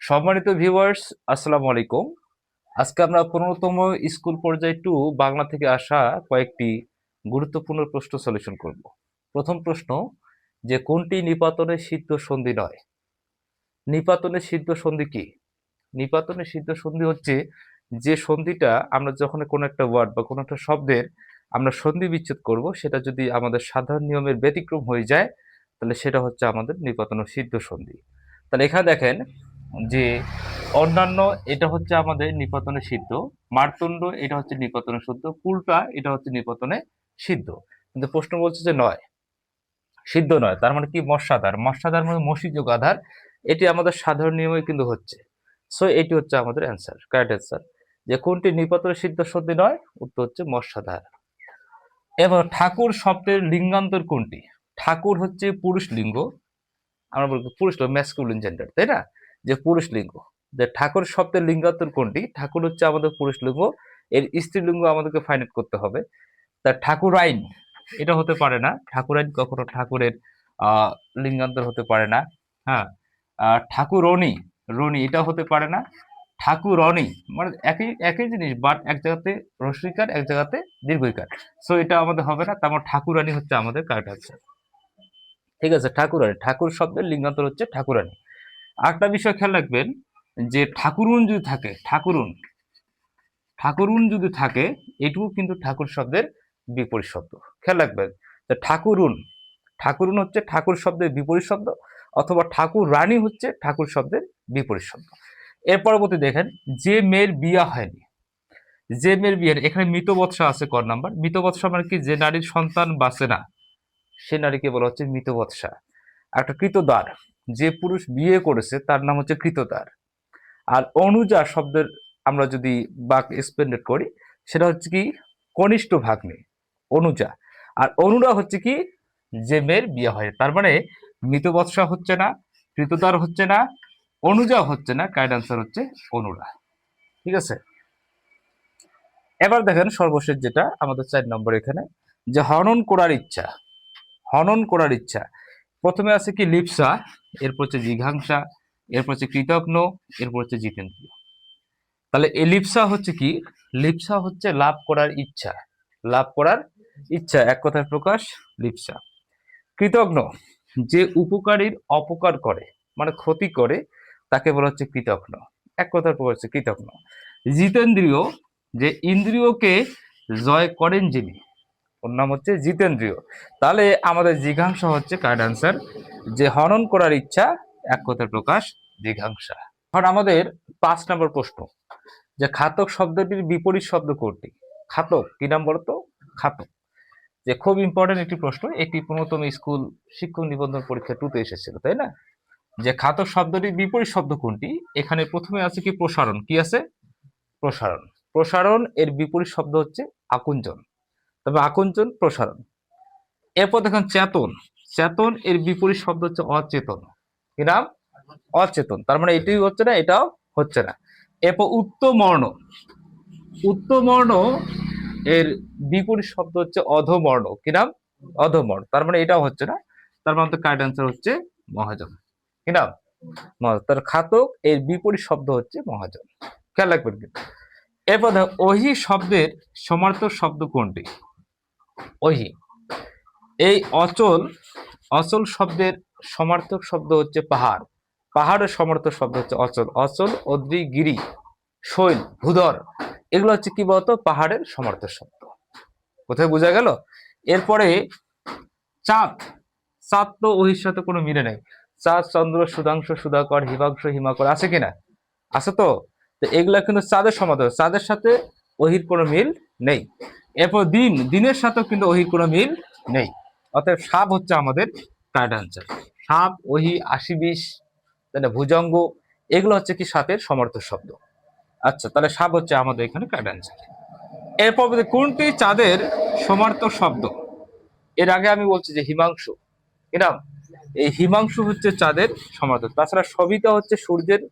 সম্মানিত ভিউয়ার্স, আসসালামু আলাইকুম। আজকে আমরা 15তম স্কুল পর্যায়ে 2 বাংলা থেকে আসা কয়েকটি গুরুত্বপূর্ণ প্রশ্ন সলিউশন করব। প্রথম প্রশ্ন, যে কোনটি নিপাতনের সিদ্ধ সন্ধি নয়? নিপাতনের সিদ্ধ সন্ধি কি? নিপাতনের সিদ্ধ সন্ধি হচ্ছে যে সন্ধিটা আমরা যখন কোনো একটা ওয়ার্ড বা কোনো একটা শব্দের আমরা সন্ধি বিচ্ছেদ করব, সেটা যদি আমাদের সাধারণ নিয়মের ব্যতিক্রম হয়ে যায়, তাহলে সেটা হচ্ছে আমাদের নিপাতন সিদ্ধ সন্ধি। তাহলে এখানে দেখেন যে অন্যান্য এটা হচ্ছে আমাদের নিপাতনে সিদ্ধ, মারতুণ্ড এটা হচ্ছে নিপাতনে শুদ্ধ, কুলটা এটা হচ্ছে নিপাতনে সিদ্ধ। কিন্তু প্রশ্ন বলছে যে নয়, সিদ্ধ নয়, তার মানে কি? মস্যাধার। মস্যাধার মানে মসি যোগ আধার, এটি আমাদের সাধারণ নিয়মে কিন্তু হচ্ছে। সো এটি হচ্ছে আমাদের অ্যান্সার, কারেক্ট অ্যান্সার। যে কোনটি নিপাতনে সিদ্ধ সন্ধি নয়, উত্তর হচ্ছে মস্যাধার। এবার ঠাকুর শব্দের লিঙ্গান্তর কোনটি? ঠাকুর হচ্ছে পুরুষ লিঙ্গ, আমরা বলবো পুরুষ লিঙ্গ, ম্যাসকুলিন জেন্ডার, তাই না? যে পুরুষ লিঙ্গ, যে ঠাকুর শব্দের লিঙ্গান্তর কোনটি? ঠাকুর হচ্ছে আমাদের পুরুষ লিঙ্গ, এর স্ত্রীলিঙ্গ আমাদেরকে ফাইন্ড আউট করতে হবে। তা ঠাকুর আইন এটা হতে পারে না, ঠাকুর আইন কখনো ঠাকুরের আহ লিঙ্গান্তর হতে পারে না। হ্যাঁ, ঠাকুর রনি, রনি এটা হতে পারে না। ঠাকুর রনি মানে একই একই জিনিস, বাট এক জায়গাতে রস্বইকার, এক জায়গাতে দীর্ঘইকার। সো এটা আমাদের হবে না, তার মানে ঠাকুরানী হচ্ছে আমাদের কারেক্ট আনসার। ঠিক আছে, ঠাকুরানী, ঠাকুর শব্দের লিঙ্গান্তর হচ্ছে ঠাকুরানী। আরেকটা বিষয় খেয়াল রাখবেন, যে ঠাকুরুন যদি থাকে, ঠাকুরুন, ঠাকুরুন যদি থাকে, এটুকু কিন্তু ঠাকুর শব্দের বিপরীত শব্দ। খেয়াল রাখবেন, ঠাকুরুন, ঠাকুরুন হচ্ছে ঠাকুর শব্দের বিপরীত শব্দ, অথবা ঠাকুর রানী হচ্ছে ঠাকুর শব্দের বিপরীত শব্দ। এর পরবর্তী দেখেন, যে মেয়ের বিয়া হয়নি, যে মেয়ের বিয়ে, এখানে মৃতবৎসা আছে ক নাম্বার। মৃতবৎসা মানে কি? যে নারীর সন্তান বাঁচে না, সে নারীকে বলা হচ্ছে মৃতবৎসা। একটা কৃতদার, যে পুরুষ বিয়ে করেছে তার নাম হচ্ছে কৃতদার। আর অনুজা শব্দের আমরা যদি বাক এক্সপেন্ডেড করি, সেটা হচ্ছে কি? কনিষ্ঠ ভাগ্নে, অনুজা। আর অনুরা হচ্ছে কি? যে মেয়ের বিয়ে হয়। তার মানে মৃতবৎসা হচ্ছে না, কৃতদার হচ্ছে না, অনুজা হচ্ছে না, কারেক্ট আনসার হচ্ছে অনুরা। ঠিক আছে, এবার দেখেন সর্বশেষ যেটা আমাদের 4 নম্বর, এখানে যে হনন করার ইচ্ছা, হনন করার ইচ্ছা। প্রথমে আছে কি? লিপ্সা, এরপর হচ্ছে জিঘাংসা, এরপর হচ্ছে কৃতজ্ঞ, এরপর হচ্ছে জিতেন্দ্রিয়। তাহলে এই লিপ্সা হচ্ছে কি? লিপ্সা হচ্ছে লাভ করার ইচ্ছা, লাভ করার ইচ্ছা, এক কথায় প্রকাশ লিপ্সা। কৃতজ্ঞ, যে উপকারীর অপকার করে মানে ক্ষতি করে, তাকে বলা হচ্ছে কৃতজ্ঞ, এক কথায় প্রকাশ হচ্ছে কৃতজ্ঞ। জিতেন্দ্রিয়, যে ইন্দ্রিয়কে জয় করেন যিনি, ওর নাম হচ্ছে জিতেন্দ্রিয়। তাহলে আমাদের জিঘাংসা হচ্ছে কারেক্ট আনসার, যে হনন করার ইচ্ছা, এক কথায় প্রকাশ জিঘাংসা। এখন আমাদের 5 নম্বর প্রশ্ন, যে খাতক শব্দটির বিপরীত শব্দ কোনটি? খাতক কি নাম বলতো? খাতক, যে খুব ইম্পর্টেন্ট একটি প্রশ্ন, এটি 15তম স্কুল শিক্ষক নিবন্ধন পরীক্ষা 2-তে এসেছিল, তাই না? যে খাতক শব্দটির বিপরীত শব্দ কোনটি? এখানে প্রথমে আছে কি? প্রসারণ। কি আছে? প্রসারণ। প্রসারণ এর বিপরীত শব্দ হচ্ছে আকুঞ্চন, তবে আকুঞ্চন প্রসারণ। এরপর দেখেন চেতন, চেতন এর বিপরীত শব্দ হচ্ছে অচেতন। কি নাম? অচেতন। তার মানে এটাই হচ্ছে না, এটাও হচ্ছে না। এরপর উত্তমবর্ণ, উত্তমবর্ণ এর বিপরীত শব্দ হচ্ছে অধমবর্ণ। কি নাম? অধমবর্ণ। তার মানে এটাও হচ্ছে না, তার মানে তো কারেক্ট অ্যান্সার হচ্ছে মহাজন। কি নাম? মহাজন। তার খাতক এর বিপরীত শব্দ হচ্ছে মহাজন, খেয়াল রাখবেন কিন্তু। এরপর দেখো ওহি শব্দের সমার্থক শব্দ কোনটি? ওহি, এই অচল, অচল শব্দের সমার্থক শব্দ হচ্ছে পাহাড়, পাহাড়ের সমার্থক শব্দ হচ্ছে অচল। অচল, অদ্রি, গিরি, শৈল, ভূধর, এগুলো হচ্ছে কি বলতো? পাহাড়ের সমার্থক শব্দ। কোথায় বোঝা গেল? এরপরে চাঁদ, চাঁদ তো ওহির সাথে কোনো মিলে নেই। চাঁদ, চন্দ্র, সুধাংশু, সুধাকর, হিমাংশু, হিমাকর, আছে কিনা? আছে তো। তো এগুলা কিন্তু চাঁদের সমার্থক, চাঁদের সাথে ওহির কোনো মিল নেই। এরপর দিন, দিনের সাথেও কিন্তু ওহির কোনো মিল নেই। অতএব সাপ হচ্ছে আমাদের কারেক্ট আনসার। সাপ, ওহি, 80-20, তাহলে ভুজঙ্গ, এগুলো হচ্ছে কি? সাপের সমার্থক শব্দ। আচ্ছা, তাহলে সাপ হচ্ছে আমাদের এখানে কারেক্ট আনসার। এরপর কোনটি চাঁদের সমার্থক শব্দ? এর আগে আমি বলছি যে হিমাংশু। এরাম, এই হিমাংশু হচ্ছে চাঁদের সমার্থক। তাছাড়া সবিতা হচ্ছে সূর্যের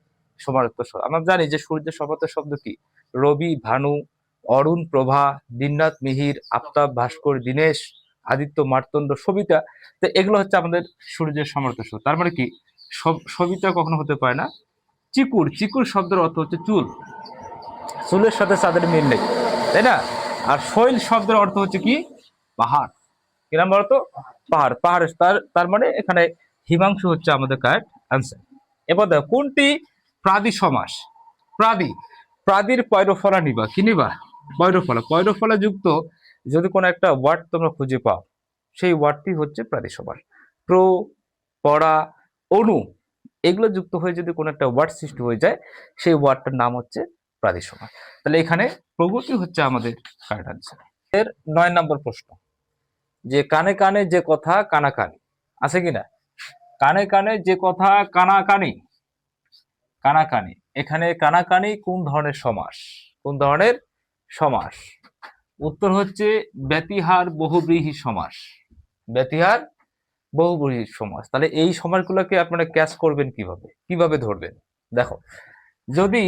সমার্থক শব্দ। আমরা জানি যে সূর্যের সমার্থক শব্দ কি? রবি, ভানু, অরুণ, প্রভা, দিননাথ, মিহির, আফতাব, ভাস্কর, দীনেশ, আদিত্য, মার্তণ্ড, সবিতা। তো এগুলো হচ্ছে আমাদের সূর্যের সমার্থক শব্দ। তার মানে কি? সবিতা কখনো হতে পারে না চিকুর, চিকুর শব্দের অর্থ হচ্ছে চুল, চুলের সাথে চাঁদের মিল নেই, তাই না? আর শৈল শব্দের অর্থ হচ্ছে কি? পাহাড়। কি নাম বলতো? পাহাড়। পাহাড়, তার মানে এখানে হিমাংশু হচ্ছে আমাদের কারেক্ট আনসার। এবার দেখো কোনটি প্রাদি সমাস? প্রাদি, প্রাদির পয়রফলা নিবা, কি নিবা? পয়রফলা। পয়রফলা যুক্ত যদি কোনো একটা ওয়ার্ড তোমরা খুঁজে পাও, সেই ওয়ার্ডটি হচ্ছে প্রাদি সমাস। প্র, পড়া, অনু, এগুলো যুক্ত হয়ে যদি কোনো একটা ওয়ার্ড সৃষ্টি হয়ে যায়, সেই ওয়ার্ডটার নাম হচ্ছে প্রাদি সমাস। তাহলে এখানে প্রগতি হচ্ছে আমাদের কারেক্ট আনসার। এর 9 নম্বর প্রশ্ন, যে কানে কানে যে কথা কানাকানি, আছে কিনা? কানে কানে যে কথা কানাকানি, কানাকানি, এখানে কানাকানি কোন ধরনের সমাস? কোন ধরনের সমাস? উত্তর হচ্ছে ব্যতিহার বহুব্রীহি সমাস। ব্যতিহার বহুব্রীহি সমাস। তাহলে এই সমাসগুলোকে আপনারা ক্যাচ করবেন কিভাবে, কিভাবে ধরবেন? দেখো, যদি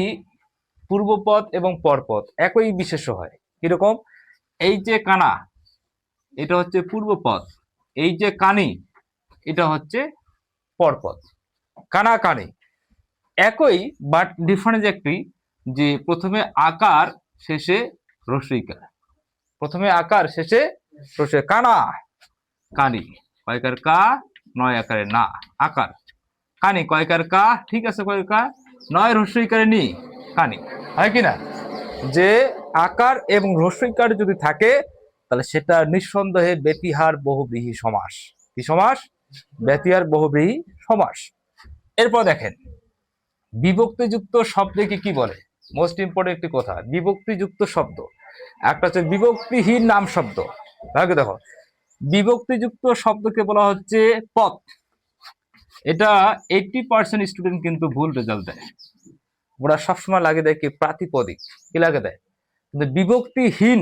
পূর্বপদ এবং পরপদ একই বিশেষ্য হয়, কিরকম? এই যে কানা, এটা হচ্ছে পূর্বপদ, এই যে কানি, এটা হচ্ছে পরপদ। কানা কানি একই, বাট ডিফারেন্স একটি, যে প্রথমে আকার শেষে রসইকার, প্রথমে আকার শেষে রসই। কানা কানি, কয়কার কা, 9 আকারে না, আকার। কানি কয়কার কা, ঠিক আছে, কয়কার কা, 9 রসইকারে নি, কানি, হয় কিনা? যে আকার এবং রসইকার যদি থাকে, তাহলে সেটা নিঃসন্দেহে ব্যতিহার বহুব্রীহি সমাস। কি সমাস? ব্যতিহার বহুব্রীহি সমাস। এরপর দেখেন, বিভক্তিযুক্ত শব্দকে কি বলে? মোস্ট ইম্পর্টেন্ট একটি কথা, বিভক্তিযুক্ত শব্দ। একটা হচ্ছে বিভক্তিহীন নাম শব্দ। ভাগে দেখো, বিভক্তিযুক্ত শব্দকে বলা হচ্ছে পদ। এটা 80% স্টুডেন্ট কিন্তু ভুল রেজাল্ট দেয়। ওরা সবসময় লাগে দেয় কি? প্রাতিপদিক। কি লাগে দেয়? কিন্তু বিভক্তিহীন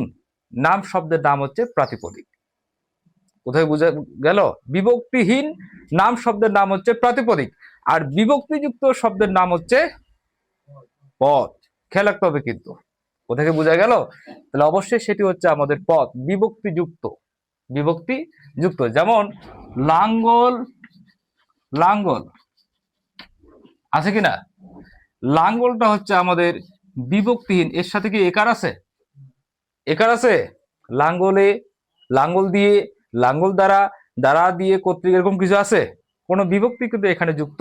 নাম শব্দের নাম হচ্ছে প্রাতিপদিক। কোথায় বুঝা গেল? বিভক্তিহীন নাম শব্দের নাম হচ্ছে প্রাতিপদিক, আর বিভক্তিযুক্ত শব্দের নাম হচ্ছে পদ। খেয়াল রাখতে হবে কিন্তু, কোথায় বোঝা গেল? তাহলে অবশ্যই সেটি হচ্ছে আমাদের পদ, বিভক্তিযুক্ত। বিভক্তিযুক্ত, যেমন লাঙ্গল, লাঙ্গল, আছে কিনা? লাঙ্গলটা হচ্ছে আমাদের বিভক্তিহীন। এর সাথে কি একার আছে? একার আছে? লাঙ্গলে, লাঙ্গল দিয়ে, লাঙ্গল দ্বারা, দ্বারা দিয়ে, কর্তৃক, এরকম কিছু আছে? কোনো বিভক্তি কিন্তু এখানে যুক্ত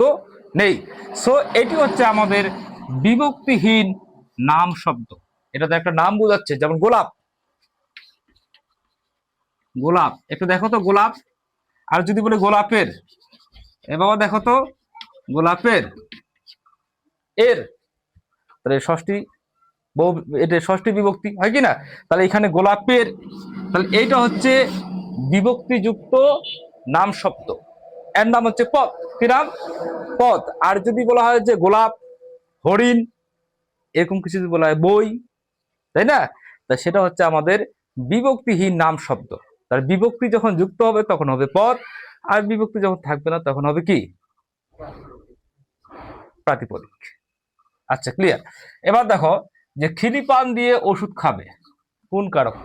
নেই। সো এটি হচ্ছে আমাদের বিভক্তিহীন নাম শব্দ। এটা তো একটা নাম বোঝাচ্ছে, যেমন গোলাপ, গোলাপ, একটু দেখো তো গোলাপ। আর যদি বলে গোলাপের, এ বাবা দেখো তো গোলাপের, এর, তাহলে ষষ্ঠী বহু, এটা ষষ্ঠী বিভক্তি, হয় কি না? তাহলে এখানে গোলাপের, তাহলে এইটা হচ্ছে বিভক্তিযুক্ত নাম শব্দ। এর নাম হচ্ছে পদ। কি নাম? পদ। আর যদি বলা হয় যে গোলাপ, হরিণ, এরকম কিছু যদি বলা হয়, বই, তাই না? তা সেটা হচ্ছে আমাদের বিভক্তিহীন নাম শব্দ। তার বিভক্তি যখন যুক্ত হবে তখন হবে পদ, আর বিভক্তি যখন থাকবে না তখন হবে কি? প্রাতিপদিক। আচ্ছা, ক্লিয়ার। এবার দেখো, যে খিলি পান দিয়ে ওষুধ খাবে, কোন কারক?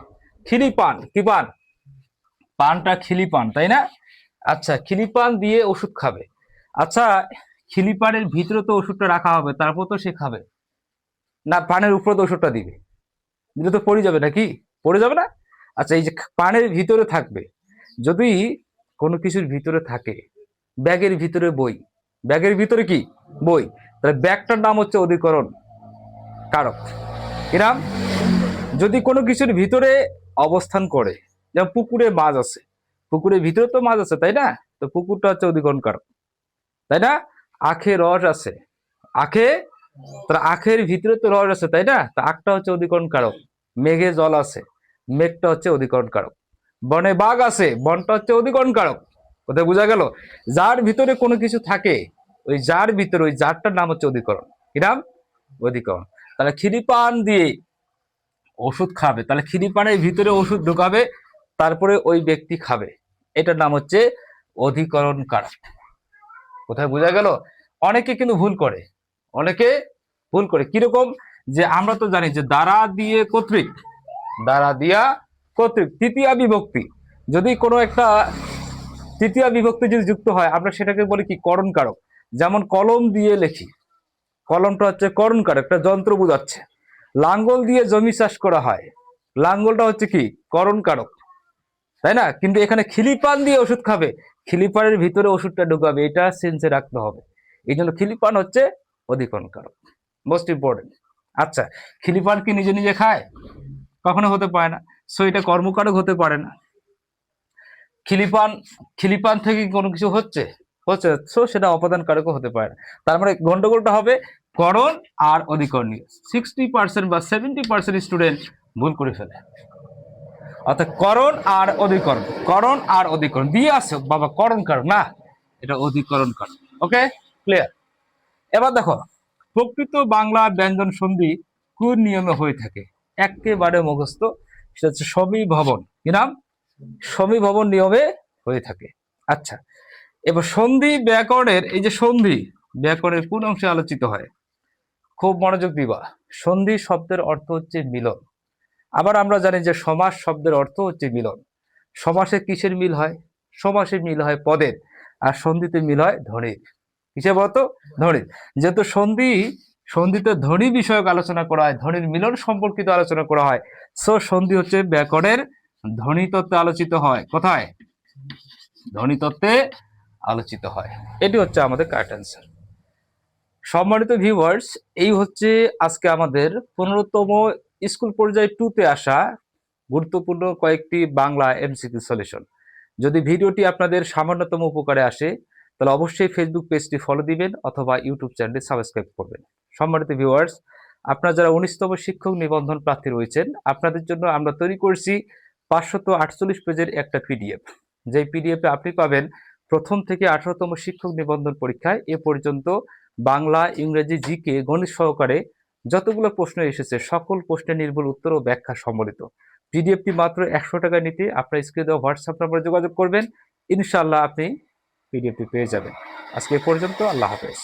খিলি পান, কি পান? পানটা খিলি পান, তাই না? আচ্ছা, খিলি পান দিয়ে ওষুধ খাবে। আচ্ছা, খিলি পানের ভিতরে তো ওষুধটা রাখা হবে, তারপর তো সে খাবে না? পানের উপরে তো ওষুধটা দিবে, দিলে তো পড়ে যাবে, নাকি? পড়ে যাবে না? আচ্ছা, এই যে পানের ভিতরে থাকবে, যদি কোনো কিছুর ভিতরে থাকে, ব্যাগের ভিতরে বই, ব্যাগের ভিতরে কি? বই, তাহলে ব্যাগটার নাম হচ্ছে অধিকরণ কারক। এরাম যদি কোনো কিছুর ভিতরে অবস্থান করে, যেমন পুকুরে মাছ আছে, পুকুরের ভিতরে তো মাছ আছে, তাই না? তো পুকুরটা হচ্ছে অধিকরণ কারক, তাই না? আখে রস আছে, আখে, তাহলে আখের ভিতরে তো রস আছে, তাই না? তা আখটা হচ্ছে অধিকরণ কারক। মেঘে জল আছে, মেঘটা হচ্ছে অধিকরণ কারক। বনে বাঘ আছে, বনটা হচ্ছে অধিকরণ কারক। কোথায় বোঝা গেল? যার ভিতরে কোনো কিছু থাকে, ওই যার ভিতরে, ওই যারটার নাম হচ্ছে অধিকরণ। কি নাম? অধিকরণ। তাহলে খিরি পান দিয়ে ওষুধ খাবে, তাহলে খিরি পানের ভিতরে ওষুধ ঢোকাবে, তারপরে ওই ব্যক্তি খাবে, এটার নাম হচ্ছে অধিকরণ কারক। কোথায় বোঝা গেল? অনেকে কিন্তু ভুল করে, অনেকে ভুল করে। কিরকম? যে আমরা তো জানি যে দ্বারা দিয়ে কর্তৃক, দ্বারা দিয়া কর্তৃক, তৃতীয়া বিভক্তি, যদি কোনো একটা তৃতীয় বিভক্তি যদি যুক্ত হয়, আমরা সেটাকে বলি কি? করণ কারক। যেমন কলম দিয়ে লেখি, কলমটা হচ্ছে করণকারক, একটা যন্ত্র বোঝাচ্ছে। লাঙ্গল দিয়ে জমি চাষ করা হয়, লাঙ্গলটা হচ্ছে কি করণকারক, তাই না? কিন্তু এখানে খিলিপান দিয়ে ওষুধ খাবে, খিলিপানের ভিতরে ওষুধটা ঢুকাবে, এটা সেন্সে রাখতে হবে। এই জন্য খিলিপান হচ্ছে অধিকরণকারক, মোস্ট ইম্পর্টেন্ট। আচ্ছা, খিলিপান কি নিজে নিজে খায়? কখনো হতে পারে না, সো এটা কর্মকারক হতে পারে না। খিলিপান খিলিপান থেকে কোনো কিছু হচ্ছে হচ্ছে সো সেটা অপাদান কারকও হতে পারে না। তার মানে গন্ডগোলটা হবে করণ আর অধিকরণ নিয়ে। 60% বা 70% স্টুডেন্ট ভুল করে ফেলে। অর্থাৎ করণ আর অধিকরণ, করণ আর অধিকরণ দিয়ে আসো বাবা, করণ কারণ না, এটা অধিকরণ কারণ। ওকে, ক্লিয়ার? এবার দেখো, প্রকৃত বাংলা ব্যঞ্জন সন্ধি কোন নিয়মে হয়ে থাকে? একেবারে মুখস্থ, সেটা হচ্ছে সমীভবন। কি নাম? সমীভবন নিয়মে হয়ে থাকে। আচ্ছা, এবার সন্ধি ব্যাকরণের, এই যে সন্ধি ব্যাকরণের কোন অংশে আলোচিত হয়? খুব মনোযোগ দিবা। সন্ধি শব্দের অর্থ হচ্ছে মিলন। আবার আমরা জানি যে সমাস শব্দের অর্থ হচ্ছে মিলন। সমাসে কিসের মিল হয়? সমাসে মিল হয় পদের, আর সন্ধিতে মিল হয় ধ্বনির। কিসে বলতো? ধ্বনির। যেহেতু সন্ধিতে ধ্বনি বিষয়ক আলোচনা করা হয়, ধ্বনির মিলন সম্পর্কিত আলোচনা করা হয়, সো সন্ধি হচ্ছে ব্যাকরণের ধ্বনি তত্ত্বে আলোচিত হয়। কোথায়? ধ্বনি তত্ত্বে আলোচিত হয়। এটি হচ্ছে আমাদের কারেক্ট অ্যান্সার। সম্মানিত ভিউয়ার্স, এই হচ্ছে আজকে আমাদের 15তম স্কুল পর্যায়ে 2-তে আসা গুরুত্বপূর্ণ কয়েকটি বাংলা এমসিকিউ সলিউশন। যদি ভিডিওটি আপনাদের সামান্যতম উপকারে আসে, তাহলে অবশ্যই ফেসবুক পেজটি ফলো দিবেন অথবা ইউটিউব চ্যানেলটি সাবস্ক্রাইব করবেন। সম্মানিত ভিউয়ার্স, আপনারা যারা 19তম শিক্ষক নিবন্ধন প্রার্থী রয়েছেন, আপনাদের জন্য আমরা তৈরি করেছি 548 পেজের একটা পিডিএফ। যেই পিডিএফে আপনি পাবেন প্রথম থেকে 18তম শিক্ষক নিবন্ধন পরীক্ষায় এ পর্যন্ত বাংলা, ইংরেজি, জিকে, গণিত সহকারে যতগুলো প্রশ্ন এসেছে সকল প্রশ্নের নির্ভুল উত্তর ও ব্যাখ্যা সম্বলিত। পিডিএফটি মাত্র 100 টাকা নিতে আপনার স্ক্রিনে দেওয়া হোয়াটসঅ্যাপ নম্বরে যোগাযোগ করবেন, ইনশাআল্লাহ আপনি পিডিএফটি পেয়ে যাবেন। আজকে এ পর্যন্ত, আল্লাহ হাফেজ।